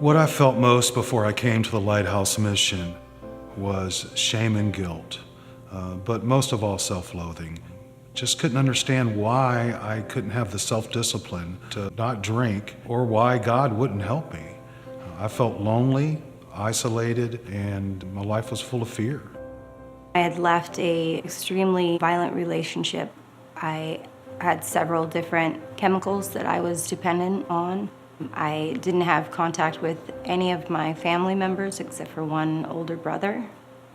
What I felt most before I came to the Lighthouse mission was shame and guilt, but most of all self-loathing. Just couldn't understand why I couldn't have the self-discipline to not drink, or why God wouldn't help me. I felt lonely, isolated, and my life was full of fear. I had left a extremely violent relationship. I had several different chemicals that I was dependent on. I didn't have contact with any of my family members except for one older brother.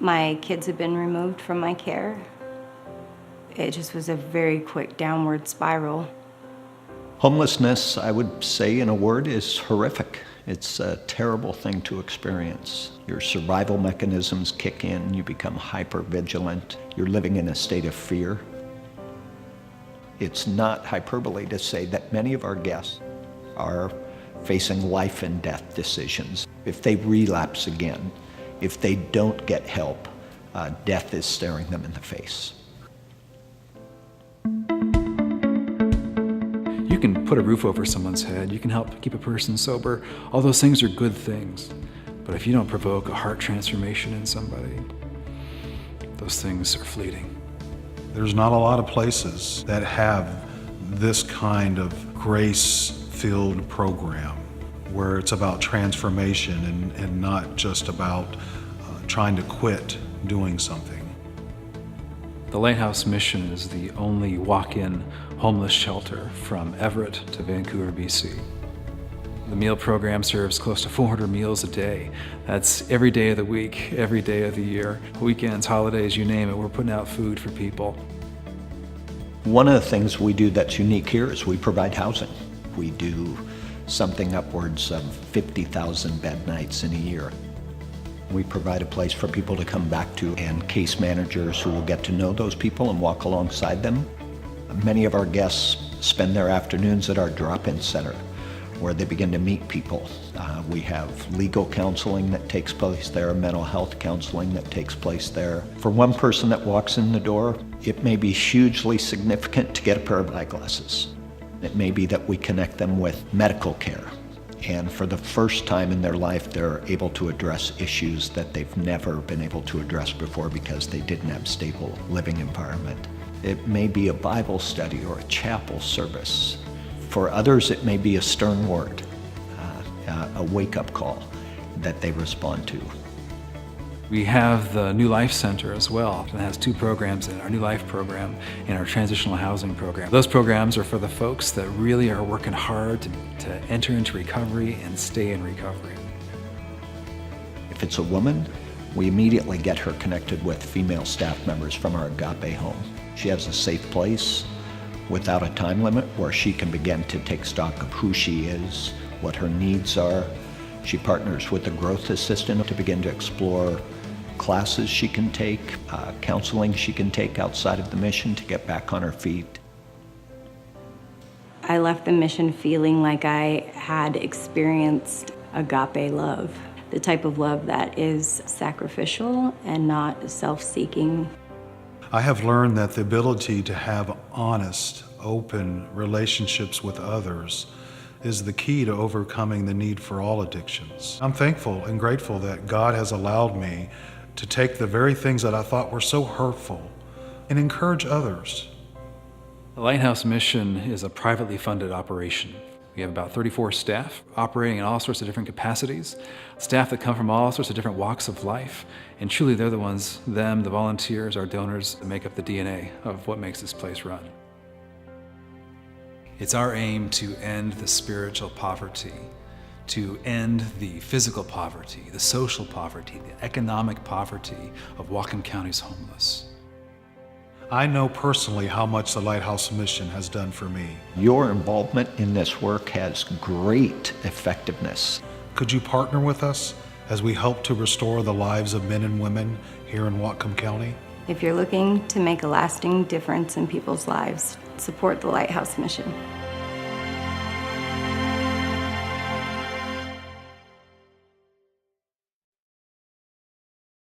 My kids had been removed from my care. It just was a very quick downward spiral. Homelessness, I would say in a word, is horrific. It's a terrible thing to experience. Your survival mechanisms kick in, you become hyper-vigilant, you're living in a state of fear. It's not hyperbole to say that many of our guests are facing life and death decisions. If they relapse again, if they don't get help, death is staring them in the face. You can put a roof over someone's head, you can help keep a person sober. All those things are good things. But if you don't provoke a heart transformation in somebody, those things are fleeting. There's not a lot of places that have this kind of grace-filled program where it's about transformation and not just about trying to quit doing something. The Lighthouse mission is the only walk-in homeless shelter from Everett to Vancouver, BC. The meal program serves close to 400 meals a day. That's every day of the week, every day of the year. Weekends, holidays, you name it, we're putting out food for people. One of the things we do that's unique here is we provide housing. We do something upwards of 50,000 bed nights in a year. We provide a place for people to come back to and case managers who will get to know those people and walk alongside them. Many of our guests spend their afternoons at our drop-in center where they begin to meet people. We have legal counseling that takes place there, mental health counseling that takes place there. For one person that walks in the door, it may be hugely significant to get a pair of eyeglasses. It may be that we connect them with medical care. And for the first time in their life, they're able to address issues that they've never been able to address before because they didn't have stable living environment. It may be a Bible study or a chapel service. For others, it may be a stern word, a wake-up call that they respond to. We have the New Life Center as well. It has two programs in it, our New Life program and our Transitional Housing program. Those programs are for the folks that really are working hard to enter into recovery and stay in recovery. If it's a woman, we immediately get her connected with female staff members from our Agape home. She has a safe place without a time limit where she can begin to take stock of who she is, what her needs are. She partners with a growth assistant to begin to explore classes she can take, counseling she can take outside of the mission to get back on her feet. I left the mission feeling like I had experienced agape love, the type of love that is sacrificial and not self-seeking. I have learned that the ability to have honest, open relationships with others is the key to overcoming the need for all addictions. I'm thankful and grateful that God has allowed me to take the very things that I thought were so hurtful and encourage others. The Lighthouse mission is a privately funded operation. We have about 34 staff operating in all sorts of different capacities, staff that come from all sorts of different walks of life, and truly they're the ones, the volunteers, our donors, that make up the DNA of what makes this place run. It's our aim to end the spiritual poverty, to end the physical poverty, the social poverty, the economic poverty of Whatcom County's homeless. I know personally how much the Lighthouse mission has done for me. Your involvement in this work has great effectiveness. Could you partner with us as we help to restore the lives of men and women here in Whatcom County? If you're looking to make a lasting difference in people's lives, support the Lighthouse mission.